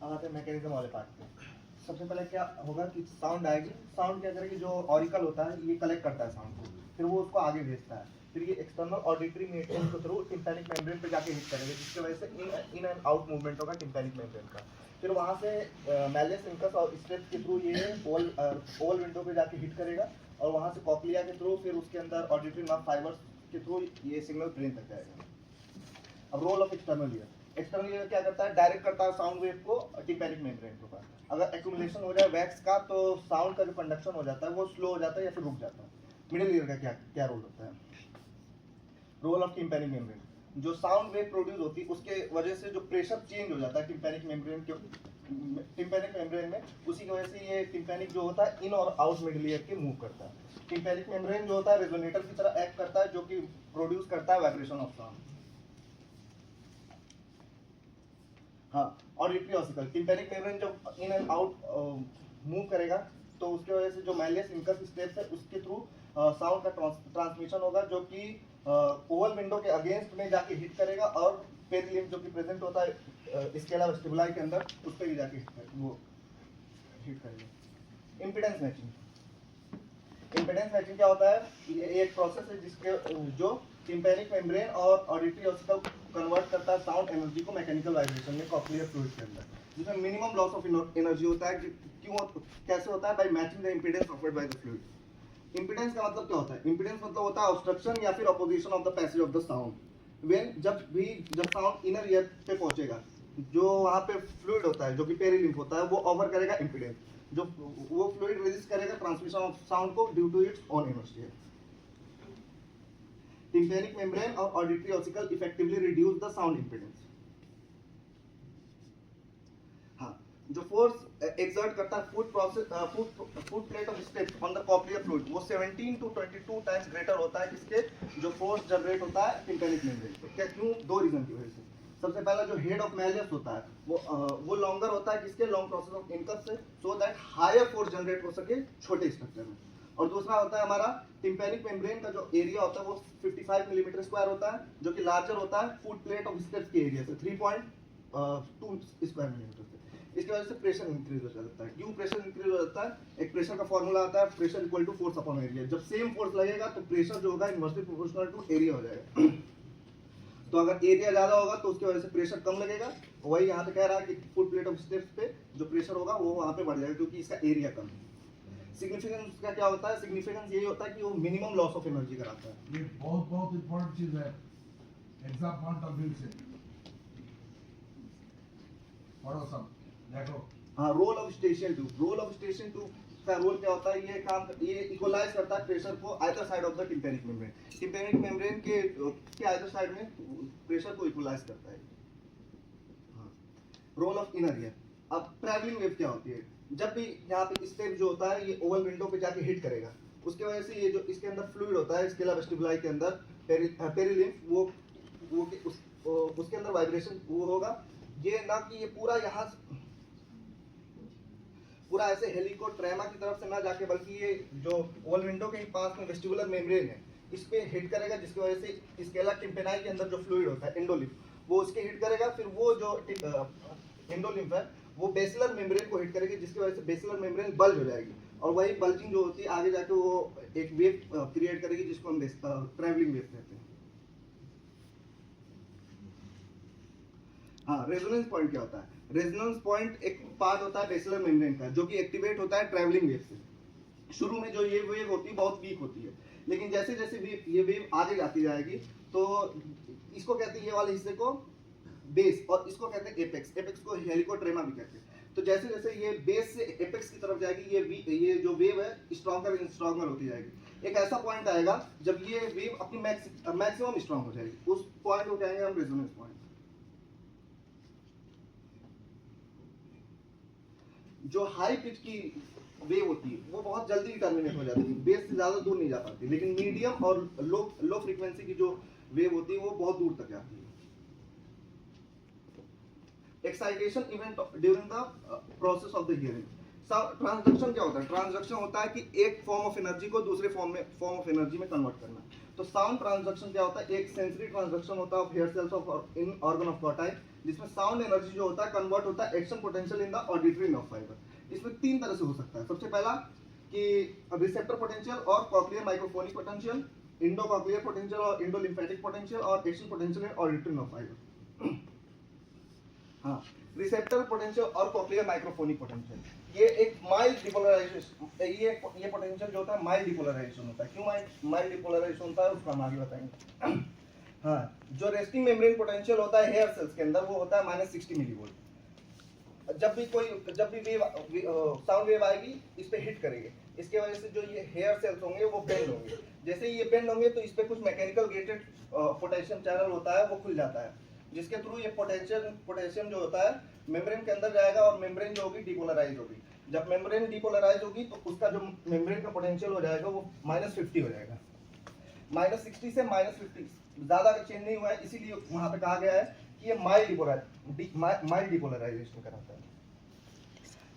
अब आते हैं मैकेनिज्म वाले पार्ट पे। सबसे पहले क्या होगा कि साउंड आएगी, साउंड क्या करेगी, जो ऑरिकल होता है ये कलेक्ट करता है साउंड को, फिर वो उसको आगे भेजता है, फिर ये एक्सटर्नल ऑडिटरी मीडियम के थ्रू टिम्पैनिक मेम्ब्रेन पे जाके हिट करेंगे, जिसकी वजह से इन एंड आउट मूवमेंट होगा टिम्पैनिक मेम्ब्रेन का। फिर वहाँ से मैलियस इंकस और स्टेप्स के थ्रू ये ओवल विंडो पे जाके हिट करेगा, और वहाँ से कॉक्लिया के थ्रू फिर उसके अंदर ऑडिटरी नर्व फाइबर्स के थ्रू ये सिग्नल ब्रेन तक जाएगा। अब role of external ear, external ear क्या करता है, डायरेक्ट करता है साउंड वेव को टिम्पैनिक मेम्ब्रेन के ऊपर। अगर एक्यूमुलेशन हो जाए वैक्स का तो साउंड का जो कंडक्शन हो जाता है वो स्लो हो जाता है या फिर रुक जाता है। मिडिल ईयर का क्या क्या रोल होता है, रोल ऑफ टिम्पैनिक मेम्ब्रेन, जो साउंड वेव प्रोड्यूस होती है उसके वजह से जो प्रेशर चेंज हो जाता है टिम्पैनिक मेम्ब्रेन में, उसी की वजह से ये टिम्पैनिक जो होता है इन और आउट मिडिल ईयर के मूव करता है। टिम्पैनिक मेम्ब्रेन जो होता है रेजोनेटर की तरह एक्ट करता है, जो कि प्रोड्यूस करता है वाइब्रेशन ऑफ साउंड। हाँ, ऑडिटरी ऑसिकल, टिम्पैनिक मेम्ब्रेन जब इन एंड आउट मूव करेगा तो उसके वजह से जो मैलियस इंकस स्टेप्स है उसके थ्रू साउंड का ट्रांसमिशन होगा, जो कि ओवल विंडो के अगेंस्ट में जाके हिट करेगा, और पेरिलिम्ब जो कि प्रेजेंट होता है स्केला वेस्टिबुलाई के अंदर उस पर भी जाके हिट करेगा। इम्पीडेंस मैचिंग, इम्पीडेंस मैचिंग क्या होता है, ये एक प्रोसेस है जिसके जो टिम्पैनिक मेम्ब्रेन और ऑडिटरी ऑसिकल कन्वर्ट करता है साउंड एनर्जी को मैकेनिकल वाइब्रेशन में कॉक्लियर फ्लूइड के अंदर, जिसमें मिनिमम लॉस ऑफ एनर्जी होता है। क्यों, कैसे होता है, by matching the impedance offered by the fluid. Impedance का मतलब क्या होता है, इम्पीडेंस मतलब होता है ऑब्स्ट्रक्शन या फिर opposition of the passage of the sound. जब साउंड इनर ईयर पे पहुंचेगा, जो वहाँ पे फ्लूइड होता है जो कि पेरिलिम्फ होता है वो ऑफर करेगा इम्पीडेंस, जो वो फ्लूइड रेजिस्ट करेगा ट्रांसमिशन ऑफ साउंड को due to its own inertia. Tympanic membrane और auditory ossicle effectively reduce the sound impedance. हाँ, जो फोर्स एक्सर्ट करता है footplate of stapes on the cochlear fluid, वो 17 to 22 टाइम्स ग्रेटर होता है किसके, जो फोर्स जनरेट होता है टिम्पैनिक मेम्ब्रेन पे। क्या, क्यों, दो रीजन की वजह से। सबसे पहला जो हेड ऑफ मैलियस होता है वो लॉन्गर होता है किसके, लॉन्ग प्रोसेस ऑफ इनकस से, so that higher force generate हो सके छोटे स्ट्रक्चर में। और दूसरा होता है हमारा टिम्पैनिक मेम्ब्रेन का जो एरिया होता है वो 55 मिलीमीटर स्क्वायर होता है, जो कि लार्जर होता है फुट प्लेट ऑफ स्टेप्स के एरिया से 3.2 स्क्वायर मिलीमीटर से। इसकी वजह से प्रेशर इंक्रीज हो जाता है। क्यों प्रेशर इंक्रीज हो जाता है, एक प्रेशर का फॉर्मूला आता है, pressure equal to force upon area. जब सेम फोर्स लगेगा तो प्रेशर जो होगा इनवर्सली प्रोपोर्शनल टू एरिया हो जाएगा। तो अगर एरिया ज्यादा होगा तो उसकी वजह से प्रेशर कम लगेगा, वही यहाँ पे कह रहा है कि फुट प्लेट ऑफ स्टेप्स पे जो प्रेशर होगा वो वहाँ पे बढ़ जाएगा, क्योंकि इसका एरिया कम है। सिग्निफिकेंस का क्या होता है, सिग्निफिकेंस यही होता है कि वो मिनिमम लॉस ऑफ एनर्जी कराता है। ये बहुत इंपॉर्टेंट चीज है एग्जाम पॉइंट ऑफ व्यू से। पढ़ो सब, देखो। हाँ, role of station tube, role of station tube का रोल क्या होता है, ये इक्वलाइज करता है प्रेशर को either side of the tympanic membrane. Tympanic membrane के आइदर साइड में प्रेशर को इक्वलाइज करता है। हाँ, रोल ऑफ इनर ईयर। अब ट्रैवलिंग वेव क्या होती है, जब भी यहाँ पे स्टेप जो होता है ये ओवल विंडो पे जाके हिट करेगा, उसके वजह से ये जो इसके अंदर फ्लूइड होता है स्केला वेस्टिबुलाई के अंदर पेरिलिम्फ, उसके अंदर वाइब्रेशन वो होगा। ये ना कि ये पूरा यहाँ पूरा ऐसे हेलिकोट्रेमा की तरफ से ना जाके, बल्कि ये जो ओवल विंडो के पास में वेस्टिबुलर मेम्ब्रेन है इस पे हिट करेगा, जिसकी वजह से स्केला टिम्पेनाई के अंदर जो फ्लूइड होता है एंडोलिम्फ, वो उसके हिट करेगा, फिर वो जो एंडोलिम्फ है वो बेसिलर मेम्ब्रेन को हिट करेगी, जिसकी वजह से बेसिलर मेम्ब्रेन बल्ज हो जाएगी, और वही बल्जिंग जो होती है आगे जाके वो एक वेव क्रिएट करेगी, जिसको हम ट्रैवलिंग वेव कहते हैं। हाँ, रेजोनेंस पॉइंट क्या होता है, रेजोनेंस पॉइंट एक पार्ट होता है बेसिलर मेम्ब्रेन का, जो कि एक्टिवेट होता है ट्रैवलिंग वेव से। शुरू में जो ये वेव होती है बहुत वीक होती है, लेकिन जैसे जैसे ये वेव आगे जाती जाएगी तो इसको कहते हैं, ये वाले हिस्से को बेस, और इसको कहते हैं एपेक्स, एपेक्स को हेलिकोट्रेमा भी कहते हैं। तो जैसे जैसे ये बेस से एपेक्स की तरफ जाएगी, ये जो वेव है स्ट्रॉन्गर एंड स्ट्रॉन्गर होती जाएगी। एक ऐसा पॉइंट आएगा जब ये वेव अपनी मैक्सिमम स्ट्रॉन्ग हो जाएगी, उस पॉइंट को कहेंगे हम रेजोनेंस पॉइंट। जो हाई पिच की वेव होती है वो बहुत जल्दी टर्मिनेट हो जाती है, बेस से ज्यादा दूर नहीं जा पाती, लेकिन मीडियम और लो फ्रीक्वेंसी की जो वेव होती है वो बहुत दूर तक जाती है। Excitation event during the process of the hearing. Transduction क्या होता है, ट्रांसडक्शन होता है कि एक फॉर्म ऑफ एनर्जी को दूसरे फॉर्म ऑफ एनर्जी में कन्वर्ट करना। तो साउंड ट्रांसडक्शन क्या होता है, एक सेंसरी ट्रांसडक्शन होता है of hair cells of in organ of Corti, जिसमें साउंड एनर्जी जो होता है कन्वर्ट होता है action potential in the auditory nerve fibre. इसमें 3 तरह से हो सकता है। सबसे पहला कि रिसेप्टर पोटेंशियल और cochlear microphonic potential, endocochlear potential और इंडो लिम्फेटिक पोटेंशियल और action potential in auditory nerve fibre. हाँ, रिसेप्टर पोटेंशियल और कॉक्लियर माइक्रोफोनिक पोटेंशियल, ये एक माइल्ड डिपोलराइजेशन, ये पोटेंशियल जो होता है माइल्ड डिपोलराइजेशन होता है। क्यों माइल्ड डिपोलराइजेशन होता है उसको हम आगे बताएंगे। हाँ, जो रेस्टिंग मेम्ब्रेन पोटेंशियल होता है हेयर सेल्स के अंदर वो होता है -60 मिलीवोल्ट। जब भी साउंड वेव आएगी इस पे हिट करेगी, इसके वजह से जो ये हेयर सेल्स होंगे वो बेंड होंगे। जैसे ही ये बेंड होंगे तो इस पे कुछ मैकेनिकल गेटेड पोटेशियम चैनल होता है वो खुल जाता है, जिसके थ्रू ये पोटेशियम जो होता है मेम्ब्रेन के अंदर जाएगा और मेम्ब्रेन जो होगी डिपोलराइज होगी। जब मेम्ब्रेन डिपोलराइज होगी तो उसका जो मेम्ब्रेन का पोटेंशियल हो जाएगा वो -50 हो जाएगा। -60 से -50 ज्यादा चेंज नहीं हुआ है, इसीलिए वहां पे कहा गया है कि ये माइल्ड डिपोलराइजेशन कराता है।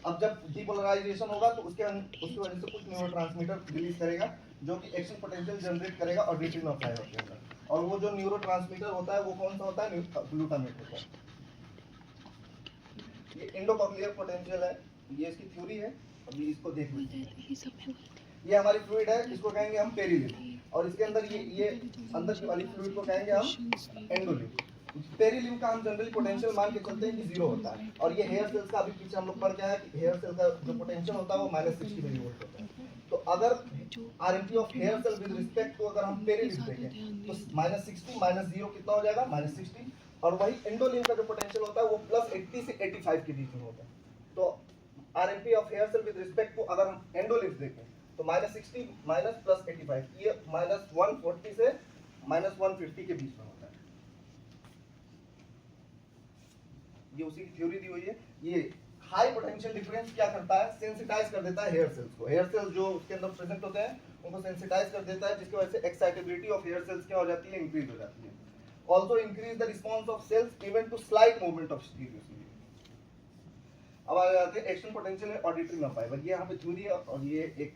अब जब डिपोलराइजेशन होगा तो उसकी वजह से कुछ न्यूरोट्रांसमीटर रिलीज करेगा जो कि एक्शन पोटेंशियल जनरेट करेगा ऑडिटरी नर्व फाइबर के अंदर। और वो जो न्यूरोट्रांसमीटर होता है वो कौन सा होता है? ग्लूटामेट होता है। ये इंडोकॉक्लियर पोटेंशियल है, ये इसकी थ्योरी है। अभी इसको देख लेते हैं। ये हमारी फ्लूइड है, इसको कहेंगे हम पेरिलिम, और इसके अंदर ये अंदर की वाली फ्लूइड को कहेंगे हम एंडोलिम। पेरिलिम का हम जनरली पोटेंशियल मान के चलते हैं कि 0 होता है, और ये हेयर सेल्स का अभी पीछे हम लोग पढ़ के आए कि हेयर सेल का जो पोटेंशियल होता है वो -60 मिलीवोल्ट होता है। तो अगर RMP of hair cell with respect to अगर हम पेरिलिम देखें तो -60 -0 कितना हो जाएगा? -60। और वही एंडोलिम का जो पोटेंशियल होता है वो +80 से 85 के बीच में होता है। तो RMP of hair cell with respect to अगर हम एंडोलिम देखें तो -60 +85, ये -140 से -150 के बीच में होता है। ये उसी की थ्योरी दी हुई है। ये हाई पोटेंशियल डिफरेंस क्या करता है? सेंसिटाइज कर देता है हेयर सेल्स को। हेयर सेल्स जो उसके अंदर प्रेजेंट होते हैं उनको सेंसिटाइज कर देता है, जिसकी वजह से एक्साइटेबिलिटी ऑफ हेयर सेल्स क्या हो जाती है? इंक्रीज हो जाती है। Also increase the response of cells even to slight movement of stereo. अब आ जाते हैं एक्शन पोटेंशियल है ऑडिटरी नर्व फाइबर। ये यहाँ पे थ्योरी है और ये एक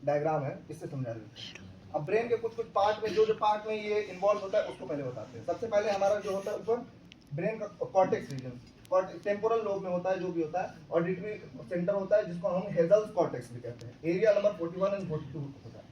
डायग्राम है, इससे समझा देते हैं। अब ब्रेन के कुछ पार्ट में जो पार्ट में ये इन्वॉल्व होता है उसको पहले बताते हैं। सबसे पहले हमारा जो होता है ऊपर ब्रेन का कॉर्टेक्स रीजन, टेम्पोरल लोब में होता है, जो भी होता है ऑडिटरी सेंटर होता है जिसको हम हेजल्स कॉर्टेक्स भी कहते हैं। एरिया नंबर 41 एंड 42 होता है।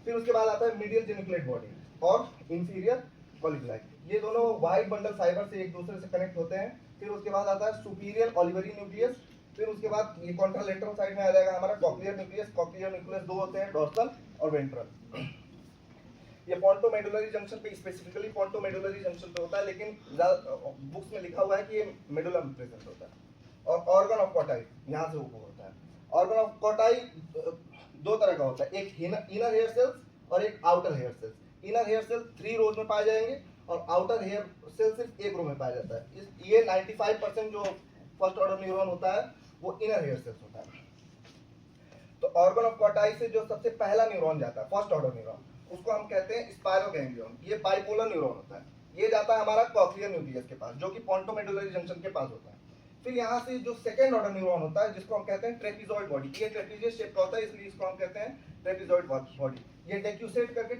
फिर उसके बाद आता है मीडियल जेनिकुलेट बॉडी और इंफीरियर कॉलिकुलाई। ये दोनों वाइट बंडल फाइबर से एक दूसरे से कनेक्ट होते हैं। फिर उसके बाद आता है सुपीरियर ऑलिवरी न्यूक्लियस। फिर उसके बाद ये कॉन्ट्रालेटरल साइड में आ जाएगा हमारा कॉक्लियर न्यूक्लियस। कॉक्लियर न्यूक्लियस दो होते हैं, डोर्सल और वेंट्रल। ये पोंटोमेडुलरी जंक्शन पे, स्पेसिफिकली पोंटोमेडुलरी जंक्शन पे होता है, लेकिन बुक्स में लिखा हुआ है कि ये मेडुला में प्रेजेंट होता है। और ऑर्गन ऑफ कॉटाई यहाँ से ऊपर होता है। ऑर्गन ऑफ कॉटाई दो तरह का होता है, एक इनर हेयर सेल्स और एक outer hair cells. Inner hair cell 3 rows में पाए जाएंगे और आउटर हेयर सेल सिर्फ 1 रो में पाया जाता है। ये 95% जो फर्स्ट ऑर्डर न्यूरॉन होता है वो इनर हेयर सेल्स होता है। तो ऑर्गन ऑफ कॉटाई से जो सबसे पहला न्यूरॉन जाता है, फर्स्ट ऑर्डर न्यूरॉन, उसको हम कहते हैं स्पायरोगैंग्लियन। ये बाइपोलर न्यूरॉन होता है। ये जाता है हमारा कॉक्लियर न्यूक्लियस के पास, जो कि पोंटोमेडुलरी जंक्शन के पास होता है। फिर यहाँ से जो सेकंड ऑर्डर न्यूरॉन होता है जिसको हम कहते हैं ट्रेपीजॉइड बॉडी। ये ट्रेपीजियस शेप का होता है, इसलिए इसको हम कहते हैं ट्रेपीजॉइड बॉडी। ये डेक्यूसेट करके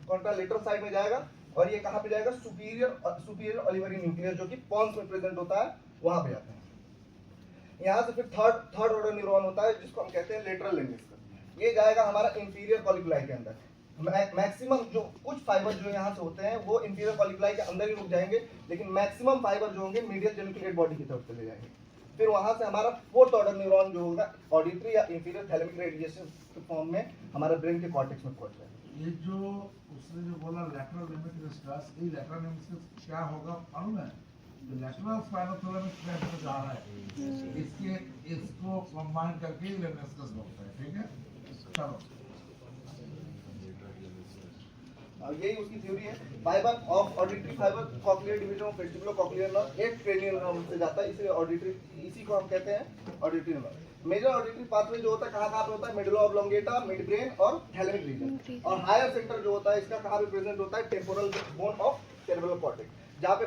कॉन्ट्रालेटरल साइड में जाएगा और ये कहाँ पे जाएगा? सुपीरियर ऑलिवरी न्यूक्लियस, जो कि पॉन्स में प्रेजेंट होता है, वहां पे जाता है। यहाँ से फिर थर्ड ऑर्डर न्यूरॉन होता है जिसको हम कहते हैं लेटरल लेमिस्कर। ये जाएगा हमारा इंफीरियर कॉलिकुलाई के अंदर। मैक्सिमम जो कुछ फाइबर जो यहाँ से होते हैं वो इंफीरियर कॉलिकुलाई के अंदर ही रुक जाएंगे, लेकिन मैक्सिमम फाइबर जो होंगे मीडियल जेनिकुलेट बॉडी की तरफ चले जाएंगे। फिर वहां से हमारा फोर्थ ऑर्डर न्यूरॉन जो होगा ऑडिटरी या इंफीरियर थैलेमिक रेडिएशन के फॉर्म में हमारे ब्रेन के कॉर्टेक्स में पहुंच जाएगा। ये जो उसने जो बोला लेटरल लिमिट डिस्कस, ये लेटरल लिमिट क्या होगा मालूम है? जो लेटरल स्पाइनल थैलेमस में जा रहा है, इसको कंबाइन करके डिस्कस होता है। ठीक है, चलो यही उसकी थ्योरी है। Fibre of auditory fibre cochlear division of vestibulocochlear nerve एक क्रेनियल नर्व से जाता है, इसलिए ऑडिटरी, इसी को हम कहते हैं auditory nerve. Major auditory pathway जो होता है कहाँ पे होता है? मेडुला ऑब्लोंगेटा, मिड ब्रेन और थैलेमिक रीजन। और हायर सेंटर जो होता है इसका कहाँ पे प्रेजेंट होता है? Temporal bone of cerebral cortex, जहाँ पे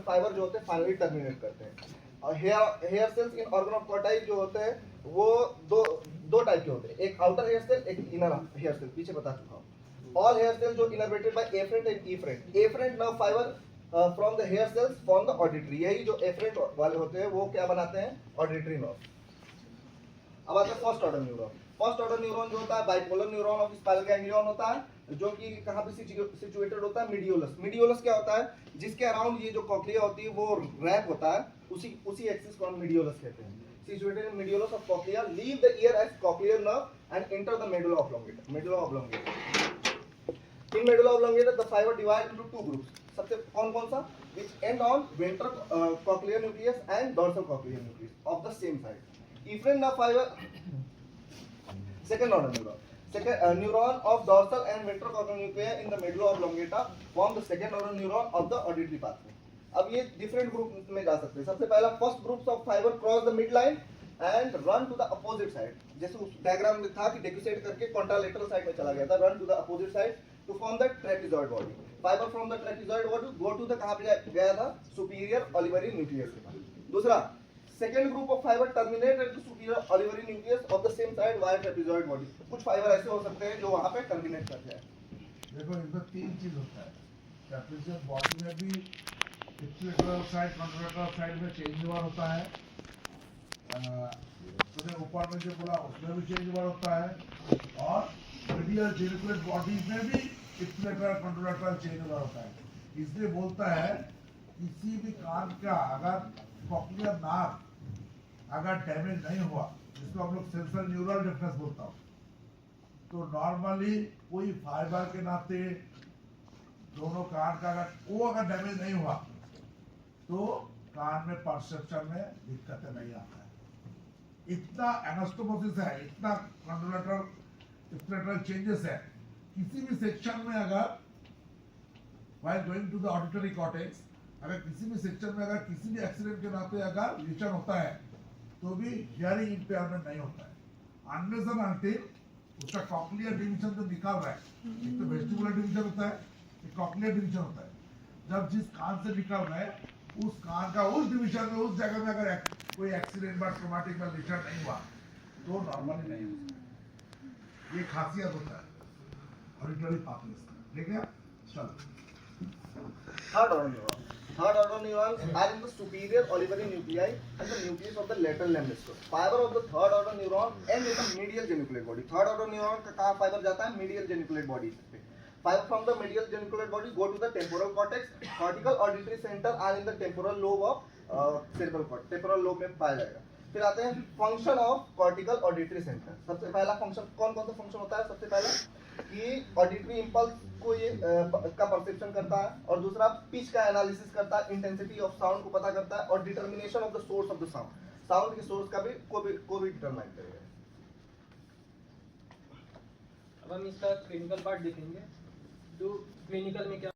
फाइबर जो होते हैं फाइनली टर्मिनेट करते हैं। और hair cells in organ of Corti जो होते हैं वो दो टाइप के होते हैं, एक आउटर हेयर सेल, एक इनर हेयर सेल। पीछे बता चुका हूँ। ऑल हेयर सेल जो innervated by afferent and efferent. Afferent nerve fibre from the hair cells form the auditory. यही जो एफरेंट वाले होते हैं वो क्या बनाते हैं, ऑडिटरी नर्व। अब आता है first order neuron. First order neuron जो होता है bipolar neuron of spinal ganglion होता है, जो कि कहां पे सिचुएटेड होता है, मीडियोलस। मीडियोलस क्या होता है, जिसके अराउंड ये जो कॉक्लिया होती है वो रैप होता है, उसी एक्सिस को हम मीडियोलस कहते हैं। Situated in mediolus of cochlea, leave the ear as cochlear nerve and enter the medulla oblongata. Medulla oblongata. In medulla oblongata, the fiber divide into two groups. सबसे कौन सा? Which end on ventral cochlear nucleus and dorsal cochlear nucleus of the same side. Efferent nerve fiber. Second order neuron. Second neuron of dorsal and ventral cochlear nuclei in the medulla oblongata form the second order neuron of the auditory pathway. अब ये different group में जा सकते हैं। सबसे पहला first groups of fibre cross the mid line and run to the opposite side. जैसे उस डायग्राम में था कि डेक्यूसेट करके कॉन्ट्रालेटरल साइड में चला गया था, run to the opposite side to form the trapezoid body. Fibre from the trapezoid body go to the कहां पे गया था, सुपीरियर ऑलिवरी न्यूक्लियस के पास। दूसरा second group of fibre terminate at the superior olivary nucleus of the same side via trapezoid body. कुछ fibre ऐसे हो सकते हैं जो वहां पे टर्मिनेट कर जाए। देखो इसमें तीन चीज होता है, ट्रेपेजॉइड बॉडी में भी इक्विलेटरल साइड कॉन्ट्रालेटरल साइड में चेंज ओवर होता है, तूने ऊपर में जो बोला उसमें भी चेंज ओवर होता है, और मीडियल जेनिकुलेट बॉडी में भी इक्विलेटरल कॉन्ट्रालेटरल चेंज ओवर होता है। इसलिए बोलता है किसी भी कान का अगर कॉक्लियर नर्व अगर डैमेज नहीं हुआ, जिसको हम लोग सेंसर न्यूरल डेफनेस बोलता हूँ, तो नॉर्मली कोई फाइबर के नाते दोनों कान का अगर डैमेज नहीं हुआ तो कान में परसेप्शन में दिक्कतें नहीं आता है। इतना एनास्टोमोसिस है, इतना कॉन्ट्रालेटरल चेंजेस है, किसी भी सेक्शन में अगर while going to the auditory cortex, अगर किसी भी सेक्शन में अगर किसी भी एक्सीडेंट के नाते अगर लीचन होता है तो भी हियरिंग इंपेयरमेंट नहीं होता है, अनलेस एंड अनटिल उसका कॉक्लियर डिवीजन जो निकाल रहा है, एक तो वेस्टिबुलर डिवीजन होता है, एक कॉक्लियर डिवीजन होता है। जब जिस कान से निकल रहा है उस कान का उस डिवीजन में उस जगह में अगर कोई एक्सीडेंट या ट्रॉमेटिक या लीचन नहीं हुआ तो नॉर्मली नहीं होता। ये खासियत होता है ऑडिटरी पाथवेज का। ठीक है, चलो third order neurons are in the superior olivary nuclei and the nucleus of the lateral limb distal. Fiber of the third order neuron end in the medial geniculate body. Third order neuron का कहाँ fibre जाता है, medial geniculate body पे। Fiber from the medial geniculate body go to the temporal cortex. Cortical auditory center are in the temporal lobe of cerebral cortex. Temporal lobe में पाया जाएगा। फिर आते हैं function of cortical auditory centre. सबसे पहला function कौन सा फंक्शन होता है, सबसे पहला कि ऑडिटरी इंपल्स को ये का परसेप्शन करता है, और दूसरा पिच का एनालिसिस करता है, इंटेंसिटी ऑफ साउंड को पता करता है, और determination of the source of the sound, sound के सोर्स का भी को भी डिटरमाइन करेगा। अब हम इसका क्लिनिकल पार्ट देखेंगे। तो क्लिनिकल में क्या